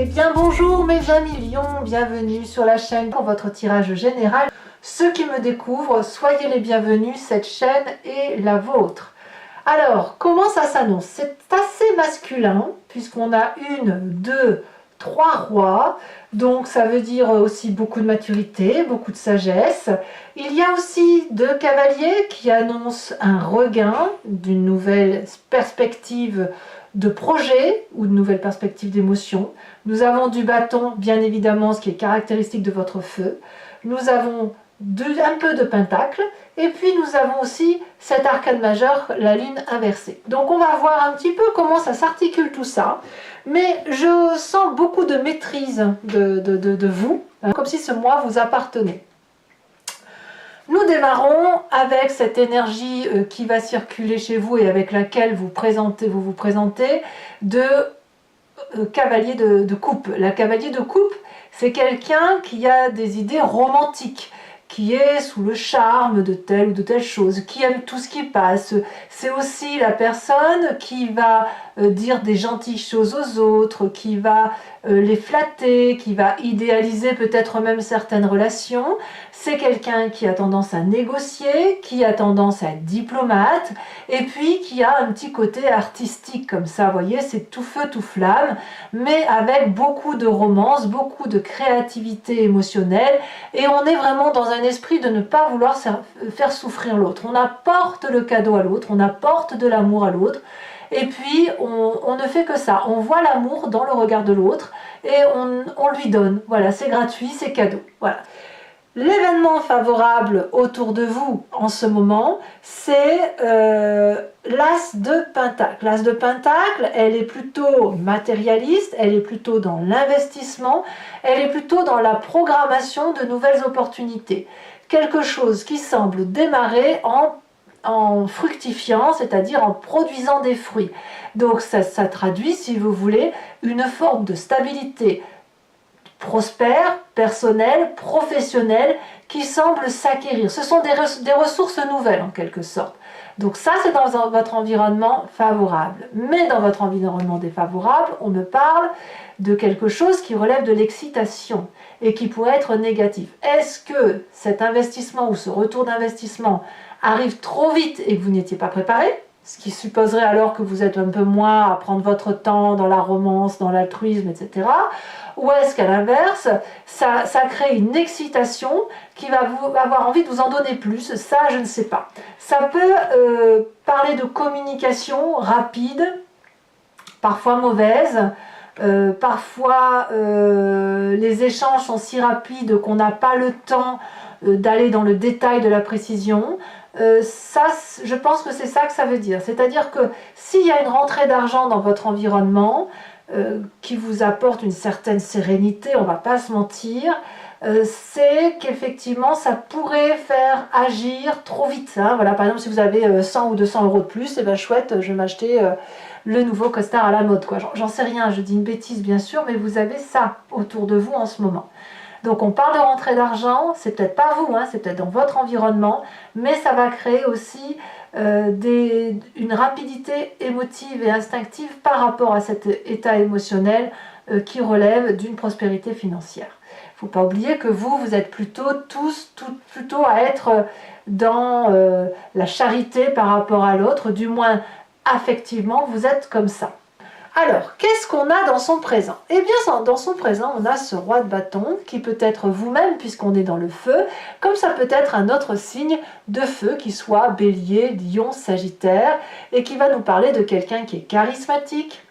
Eh bien bonjour mes 20 millions, bienvenue sur la chaîne pour votre tirage général. Ceux qui me découvrent, soyez les bienvenus, cette chaîne est la vôtre. Alors, comment ça s'annonce? C'est assez masculin, puisqu'on a 1, 2, 3 rois, donc ça veut dire aussi beaucoup de maturité, beaucoup de sagesse. Il y a aussi 2 cavaliers qui annoncent un regain d'une nouvelle perspective de projet ou de nouvelles perspectives d'émotion. Nous avons du bâton, bien évidemment, ce qui est caractéristique de votre feu. Nous avons un peu de pentacle, et puis nous avons aussi cet arcane majeur, la lune inversée. Donc on va voir un petit peu comment ça s'articule tout ça, mais je sens beaucoup de maîtrise de vous, hein, comme si ce mois vous appartenait. Nous démarrons avec cette énergie qui va circuler chez vous et avec laquelle vous vous présentez de cavalier de coupe. La cavalier de coupe, c'est quelqu'un qui a des idées romantiques, qui est sous le charme de telle ou de telle chose, qui aime tout ce qui passe. C'est aussi la personne qui va dire des gentilles choses aux autres, qui va les flatter, qui va idéaliser peut-être même certaines relations. C'est quelqu'un qui a tendance à négocier, qui a tendance à être diplomate, et puis qui a un petit côté artistique comme ça, vous voyez, c'est tout feu, tout flamme, mais avec beaucoup de romance, beaucoup de créativité émotionnelle, et on est vraiment dans un esprit de ne pas vouloir faire souffrir l'autre. On apporte le cadeau à l'autre, on apporte de l'amour à l'autre, et puis on ne fait que ça. On voit l'amour dans le regard de l'autre et on lui donne. Voilà, c'est gratuit, c'est cadeau. Voilà. L'événement favorable autour de vous en ce moment, c'est l'As de Pentacle. L'As de Pentacle, elle est plutôt matérialiste, elle est plutôt dans l'investissement, elle est plutôt dans la programmation de nouvelles opportunités. Quelque chose qui semble démarrer en fructifiant, c'est-à-dire en produisant des fruits. Donc ça traduit, si vous voulez, une forme de stabilité prospère, personnelle, professionnelle, qui semble s'acquérir. Ce sont des ressources nouvelles en quelque sorte. Donc ça, c'est dans votre environnement favorable. Mais dans votre environnement défavorable, on me parle de quelque chose qui relève de l'excitation et qui pourrait être négatif. Est-ce que cet investissement ou ce retour d'investissement arrive trop vite et que vous n'étiez pas préparé? Ce qui supposerait alors que vous êtes un peu moins à prendre votre temps dans la romance, dans l'altruisme, etc. Ou est-ce qu'à l'inverse, ça crée une excitation qui va vous avoir envie de vous en donner plus? Ça, je ne sais pas. Ça peut parler de communication rapide, parfois mauvaise, parfois les échanges sont si rapides qu'on n'a pas le temps d'aller dans le détail de la précision. Ça, je pense que c'est ça que ça veut dire. C'est-à-dire que s'il y a une rentrée d'argent dans votre environnement qui vous apporte une certaine sérénité, on ne va pas se mentir, c'est qu'effectivement ça pourrait faire agir trop vite. Hein. Voilà, par exemple, si vous avez 100 ou 200 euros de plus, et ben chouette, je vais m'acheter le nouveau costard à la mode. J'en sais rien, je dis une bêtise bien sûr, mais vous avez ça autour de vous en ce moment. Donc on parle de rentrée d'argent, c'est peut-être pas vous, hein, c'est peut-être dans votre environnement, mais ça va créer aussi une rapidité émotive et instinctive par rapport à cet état émotionnel qui relève d'une prospérité financière. Il ne faut pas oublier que vous êtes plutôt à être dans la charité par rapport à l'autre, du moins affectivement, vous êtes comme ça. Alors, qu'est-ce qu'on a dans son présent? Eh bien, dans son présent, on a ce roi de bâton qui peut être vous-même puisqu'on est dans le feu, comme ça peut être un autre signe de feu qui soit bélier, lion, sagittaire, et qui va nous parler de quelqu'un qui est charismatique,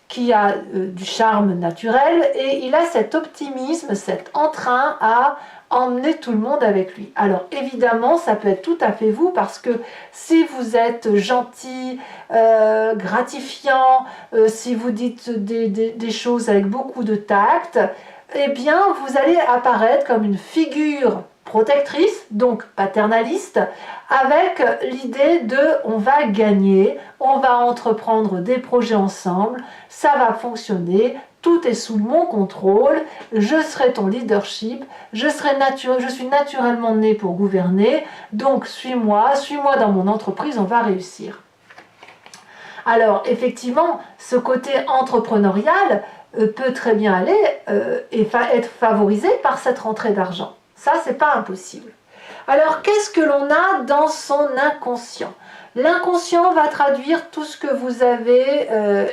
qui a du charme naturel, et il a cet optimisme, cet entrain à emmener tout le monde avec lui. Alors évidemment, ça peut être tout à fait vous, parce que si vous êtes gentil, gratifiant, si vous dites des choses avec beaucoup de tact, eh bien vous allez apparaître comme une figure protectrice, donc paternaliste, avec l'idée de on va gagner, on va entreprendre des projets ensemble, ça va fonctionner, tout est sous mon contrôle, je serai ton leadership, je suis naturellement né pour gouverner, donc suis-moi dans mon entreprise, on va réussir. Alors effectivement, ce côté entrepreneurial peut très bien aller et être favorisé par cette rentrée d'argent. Ça, c'est pas impossible. Alors, qu'est-ce que l'on a dans son inconscient? L'inconscient va traduire tout ce que vous avez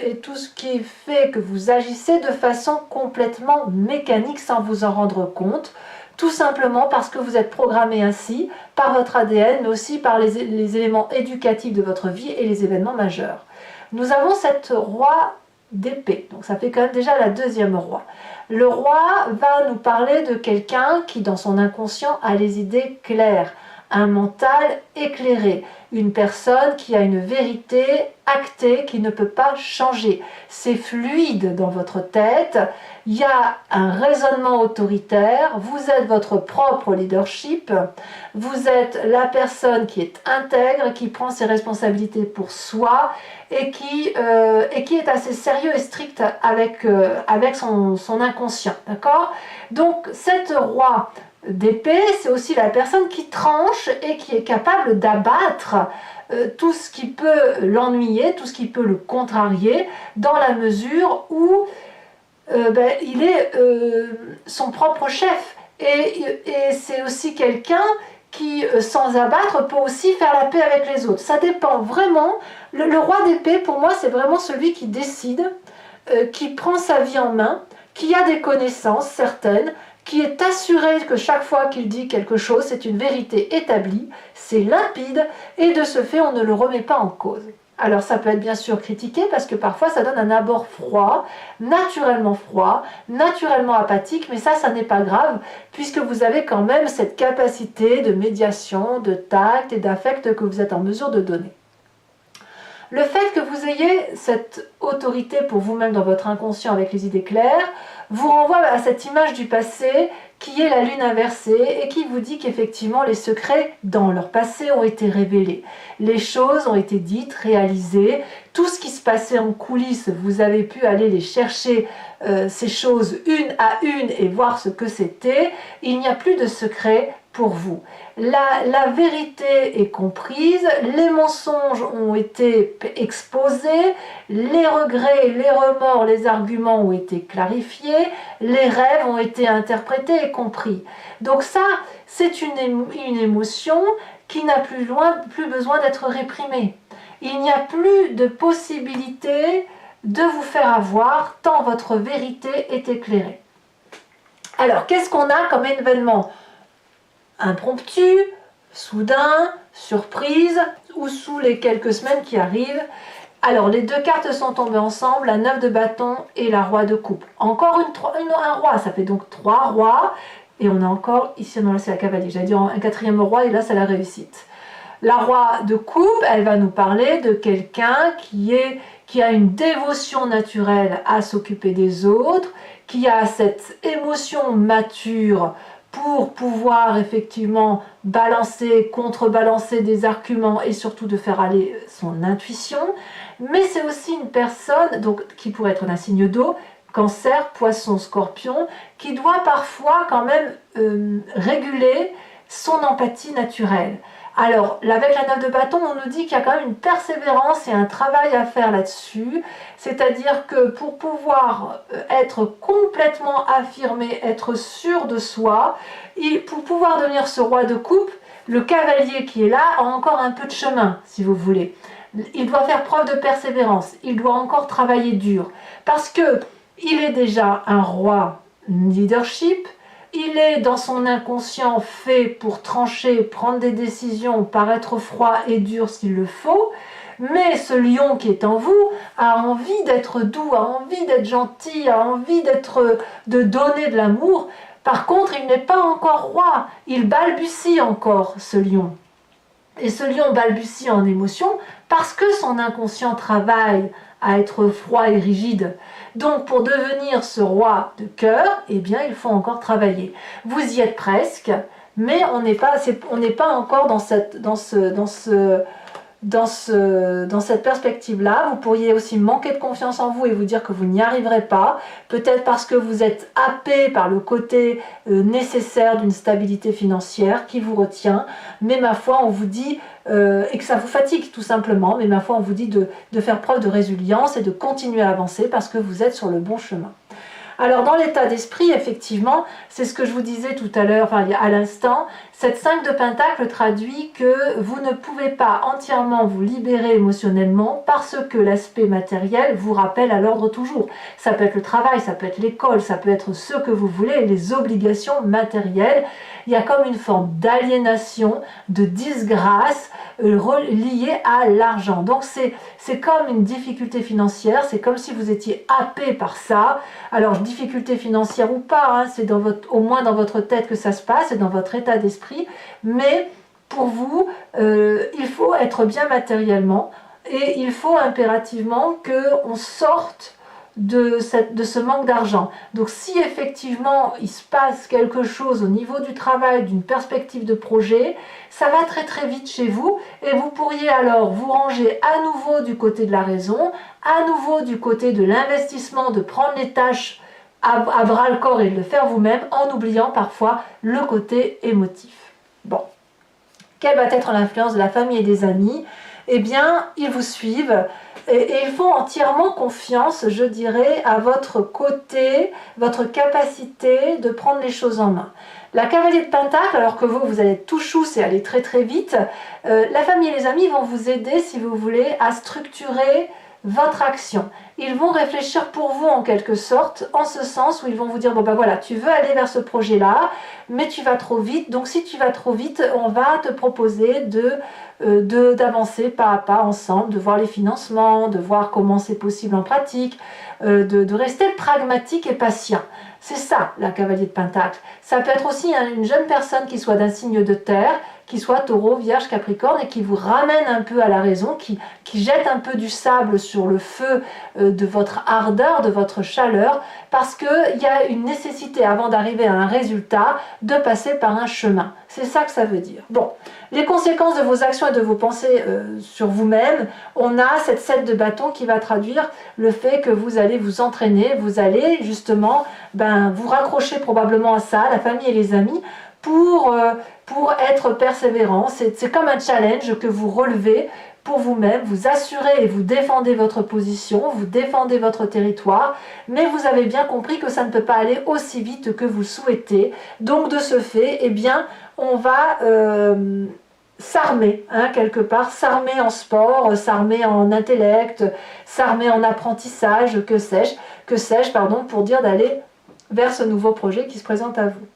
et tout ce qui fait que vous agissez de façon complètement mécanique sans vous en rendre compte, tout simplement parce que vous êtes programmé ainsi par votre ADN, mais aussi par les éléments éducatifs de votre vie et les événements majeurs. Nous avons cette roi d'épée, donc ça fait quand même déjà la deuxième roi. Le roi va nous parler de quelqu'un qui, dans son inconscient, a les idées claires, un mental éclairé, une personne qui a une vérité actée qui ne peut pas changer. C'est fluide dans votre tête, il y a un raisonnement autoritaire, vous êtes votre propre leadership, vous êtes la personne qui est intègre, qui prend ses responsabilités pour soi et qui est assez sérieux et strict avec son inconscient. D'accord? Donc, cette roi d'épée, c'est aussi la personne qui tranche et qui est capable d'abattre tout ce qui peut l'ennuyer, tout ce qui peut le contrarier, dans la mesure où il est son propre chef. Et c'est aussi quelqu'un qui, sans abattre, peut aussi faire la paix avec les autres. Ça dépend vraiment. Le roi d'épée, pour moi, c'est vraiment celui qui décide, qui prend sa vie en main, qui a des connaissances certaines, qui est assuré que chaque fois qu'il dit quelque chose, c'est une vérité établie, c'est limpide, et de ce fait, on ne le remet pas en cause. Alors ça peut être bien sûr critiqué, parce que parfois ça donne un abord froid, naturellement apathique, mais ça n'est pas grave, puisque vous avez quand même cette capacité de médiation, de tact et d'affect que vous êtes en mesure de donner. Le fait que vous ayez cette autorité pour vous-même dans votre inconscient avec les idées claires, vous renvoie à cette image du passé qui est la lune inversée et qui vous dit qu'effectivement les secrets dans leur passé ont été révélés. Les choses ont été dites, réalisées, tout ce qui se passait en coulisses, vous avez pu aller les chercher ces choses une à une et voir ce que c'était. Il n'y a plus de secret pour vous. La vérité est comprise, les mensonges ont été exposés, les regrets, les remords, les arguments ont été clarifiés, les rêves ont été interprétés et compris. Donc ça, c'est une émotion qui n'a plus besoin d'être réprimée. Il n'y a plus de possibilité de vous faire avoir tant votre vérité est éclairée. Alors, qu'est-ce qu'on a comme événement impromptu, soudain, surprise, ou sous les quelques semaines qui arrivent? Alors, les deux cartes sont tombées ensemble, la 9 de bâton et la roi de coupe. Encore un roi, ça fait donc 3 rois. Et on a encore, ici, non, là c'est la cavalier. J'allais dire un 4e roi, et là c'est la réussite. La roi de coupe, elle va nous parler de quelqu'un qui a une dévotion naturelle à s'occuper des autres, qui a cette émotion mature pour pouvoir effectivement contrebalancer des arguments et surtout de faire aller son intuition. Mais c'est aussi une personne qui pourrait être d'un signe d'eau, Cancer, Poisson, Scorpion, qui doit parfois quand même réguler son empathie naturelle. Alors, avec la 9 de bâton, on nous dit qu'il y a quand même une persévérance et un travail à faire là-dessus. C'est-à-dire que pour pouvoir être complètement affirmé, être sûr de soi, pour pouvoir devenir ce roi de coupe, le cavalier qui est là a encore un peu de chemin, si vous voulez. Il doit faire preuve de persévérance, il doit encore travailler dur. Parce que il est déjà un roi leadership, il est dans son inconscient fait pour trancher, prendre des décisions, paraître froid et dur s'il le faut, mais ce lion qui est en vous a envie d'être doux, a envie d'être gentil, a envie de donner de l'amour. Par contre, il n'est pas encore roi, il balbutie encore, ce lion. Et ce lion balbutie en émotion parce que son inconscient travaille à être froid et rigide. Donc pour devenir ce roi de cœur, eh bien il faut encore travailler. Vous y êtes presque, mais on n'est pas encore dans cette perspective-là. Vous pourriez aussi manquer de confiance en vous et vous dire que vous n'y arriverez pas, peut-être parce que vous êtes happé par le côté nécessaire d'une stabilité financière qui vous retient, mais ma foi on vous dit, et que ça vous fatigue tout simplement, mais ma foi on vous dit de faire preuve de résilience et de continuer à avancer parce que vous êtes sur le bon chemin. Alors dans l'état d'esprit, effectivement, c'est ce que je vous disais tout à l'heure, enfin à l'instant, cette 5 de Pentacle traduit que vous ne pouvez pas entièrement vous libérer émotionnellement parce que l'aspect matériel vous rappelle à l'ordre toujours. Ça peut être le travail, ça peut être l'école, ça peut être ce que vous voulez, les obligations matérielles. Il y a comme une forme d'aliénation, de disgrâce liée à l'argent. Donc c'est comme une difficulté financière, c'est comme si vous étiez happé par ça. Alors difficulté financière ou pas, hein, c'est au moins dans votre tête que ça se passe, et dans votre état d'esprit, mais pour vous, il faut être bien matériellement, et il faut impérativement qu'on sorte de ce manque d'argent. Donc si effectivement il se passe quelque chose au niveau du travail, d'une perspective de projet, ça va très très vite chez vous, et vous pourriez alors vous ranger à nouveau du côté de la raison, à nouveau du côté de l'investissement, de prendre les tâches à bras le corps et de le faire vous-même, en oubliant parfois le côté émotif. Bon, quelle va être l'influence de la famille et des amis? Eh bien, ils vous suivent et ils font entièrement confiance, je dirais, à votre côté, votre capacité de prendre les choses en main. La cavalier de Pentacle, alors que vous allez être tout chousse et aller très très vite, la famille et les amis vont vous aider, si vous voulez, à structurer votre action. Ils vont réfléchir pour vous en quelque sorte, en ce sens où ils vont vous dire, bon ben voilà, tu veux aller vers ce projet-là, mais tu vas trop vite, donc si tu vas trop vite, on va te proposer d'avancer pas à pas ensemble, de voir les financements, de voir comment c'est possible en pratique, de rester pragmatique et patient. C'est ça, la cavalier de Pentacle. Ça peut être aussi une jeune personne qui soit d'un signe de terre, qui soit taureau, vierge, capricorne, et qui vous ramène un peu à la raison, qui jette un peu du sable sur le feu de votre ardeur, de votre chaleur, parce qu'il y a une nécessité, avant d'arriver à un résultat, de passer par un chemin. C'est ça que ça veut dire. Bon, les conséquences de vos actions et de vos pensées sur vous-même, on a cette 7 de bâton qui va traduire le fait que vous allez vous entraîner, vous allez justement vous raccrocher probablement à ça, la famille et les amis, pour être persévérant. C'est comme un challenge que vous relevez pour vous-même, vous assurez et vous défendez votre position, vous défendez votre territoire, mais vous avez bien compris que ça ne peut pas aller aussi vite que vous le souhaitez. Donc de ce fait, eh bien, on va s'armer, hein, quelque part, s'armer en sport, s'armer en intellect, s'armer en apprentissage, que sais-je, pardon, pour dire d'aller vers ce nouveau projet qui se présente à vous.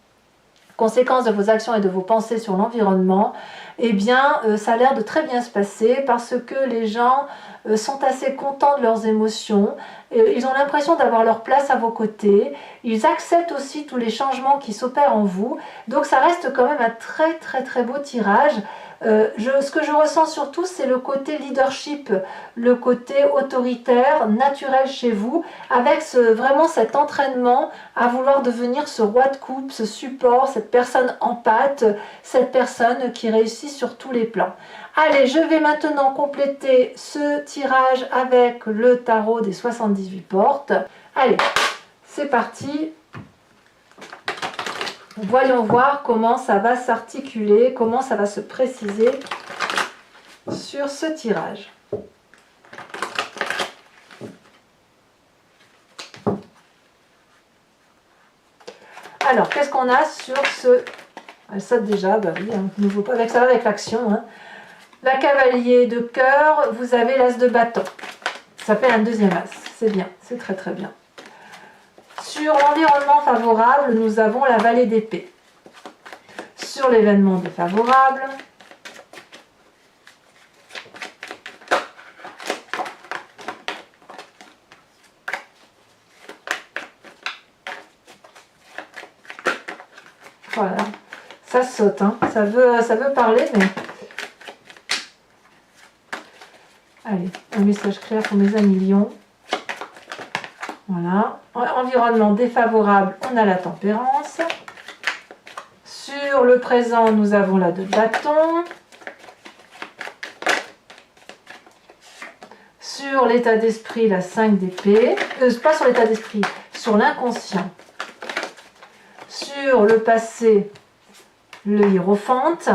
Conséquence de vos actions et de vos pensées sur l'environnement, eh bien, ça a l'air de très bien se passer parce que les gens sont assez contents de leurs émotions, ils ont l'impression d'avoir leur place à vos côtés, ils acceptent aussi tous les changements qui s'opèrent en vous, donc ça reste quand même un très très très beau tirage. Ce que je ressens surtout, c'est le côté leadership, le côté autoritaire, naturel chez vous, avec vraiment cet entraînement à vouloir devenir ce roi de coupe, ce support, cette personne empathe, cette personne qui réussit sur tous les plans. Allez, je vais maintenant compléter ce tirage avec le tarot des 78 portes. Allez, c'est parti. Voyons voir comment ça va s'articuler, comment ça va se préciser sur ce tirage. Alors, qu'est-ce qu'on a sur ce... Ça déjà, bah oui, nouveau pas avec ça, avec l'action. Hein. La cavalier de cœur, vous avez l'as de bâton. Ça fait un deuxième as, c'est bien, c'est très très bien. Sur l'environnement favorable, nous avons la vallée d'épée. Sur l'événement défavorable, voilà, ça saute, hein. Ça veut parler, mais... Allez, un message clair pour mes amis lions. Voilà. Environnement défavorable, on a la tempérance. Sur le présent, nous avons la 2 de bâton. Sur l'état d'esprit, la 5 d'épée. Pas sur l'état d'esprit, sur l'inconscient. Sur le passé, le hiérophante.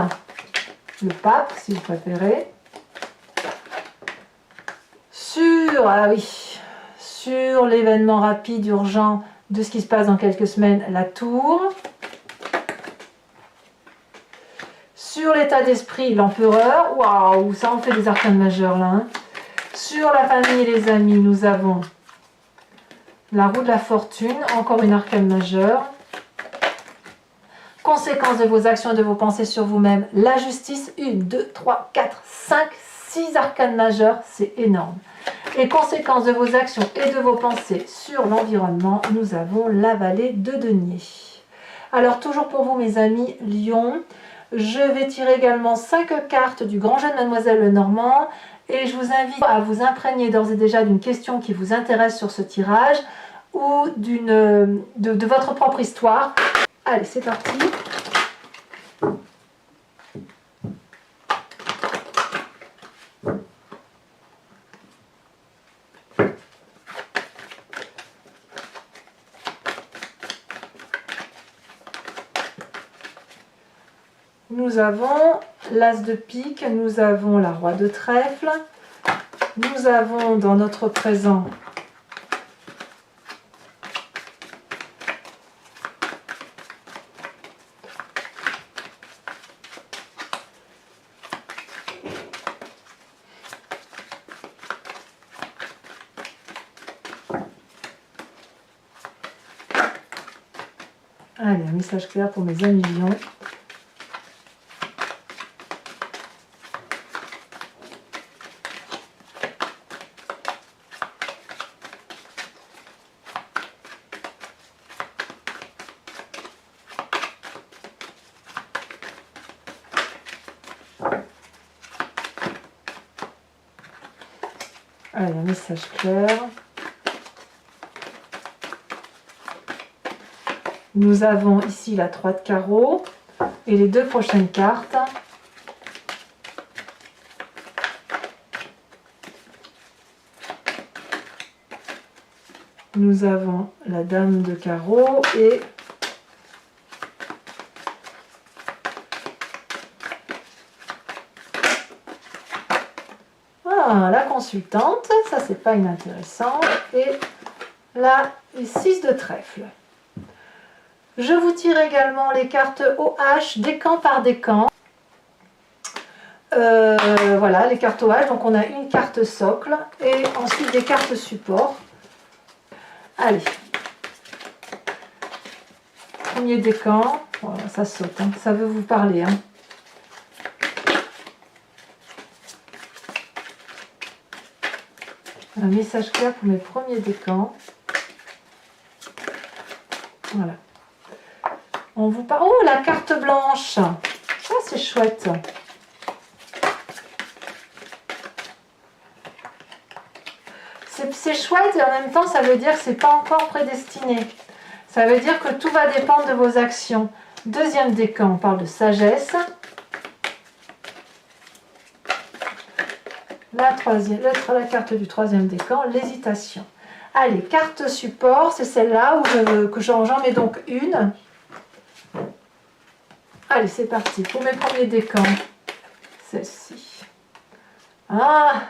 Le pape, si vous préférez. Sur, ah oui, sur l'événement rapide, urgent, de ce qui se passe dans quelques semaines, la tour. Sur l'état d'esprit, l'empereur. Waouh, ça en fait des arcanes majeures là. Hein. Sur la famille et les amis, nous avons la roue de la fortune, encore une arcane majeure. Conséquences de vos actions et de vos pensées sur vous-même, la justice, 1, 2, 3, 4, 5, 6 arcanes majeures, c'est énorme. Et conséquences de vos actions et de vos pensées sur l'environnement, nous avons la vallée de denier. Alors toujours pour vous mes amis Lion, je vais tirer également 5 cartes du grand jeu de Mademoiselle Lenormand et je vous invite à vous imprégner d'ores et déjà d'une question qui vous intéresse sur ce tirage ou de votre propre histoire. Allez, c'est parti. Nous avons l'as de pique, nous avons la roi de trèfle, nous avons dans notre présent allez, un message clair pour mes amis lions. Allez, un message clair. Nous avons ici la 3 de carreau et les 2 prochaines cartes. Nous avons la dame de carreau et la consultante, ça c'est pas inintéressant, et la 6 de trèfle. Je vous tire également les cartes OH, décan par décan. Voilà, les cartes OH, donc on a une carte socle et ensuite des cartes support. Allez, premier décan, voilà, ça saute, hein, ça veut vous parler. Hein. Un message clair pour mes premiers décans. Voilà. On vous parle. Oh, la carte blanche. Ça, c'est chouette. C'est chouette et en même temps, ça veut dire que ce n'est pas encore prédestiné. Ça veut dire que tout va dépendre de vos actions. Deuxième décan, on parle de sagesse. La carte du troisième décan, l'hésitation. Allez, carte support, c'est celle-là que j'en mets donc une. Allez, c'est parti. Pour mes premiers décans, celle-ci. Ah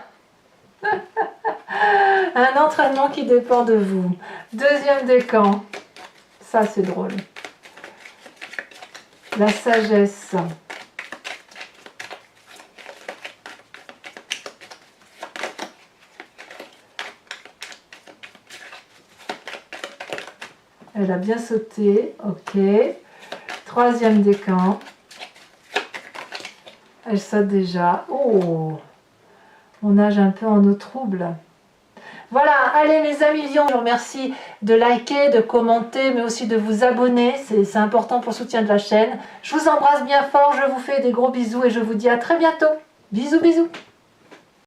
un entraînement qui dépend de vous. Deuxième décan. Ça, c'est drôle. La sagesse. Elle a bien sauté, ok. Troisième décan. Elle saute déjà. Oh, on nage un peu en eau trouble. Voilà, allez mes amis lions, je vous remercie de liker, de commenter, mais aussi de vous abonner. C'est important pour le soutien de la chaîne. Je vous embrasse bien fort, je vous fais des gros bisous et je vous dis à très bientôt. Bisous, bisous.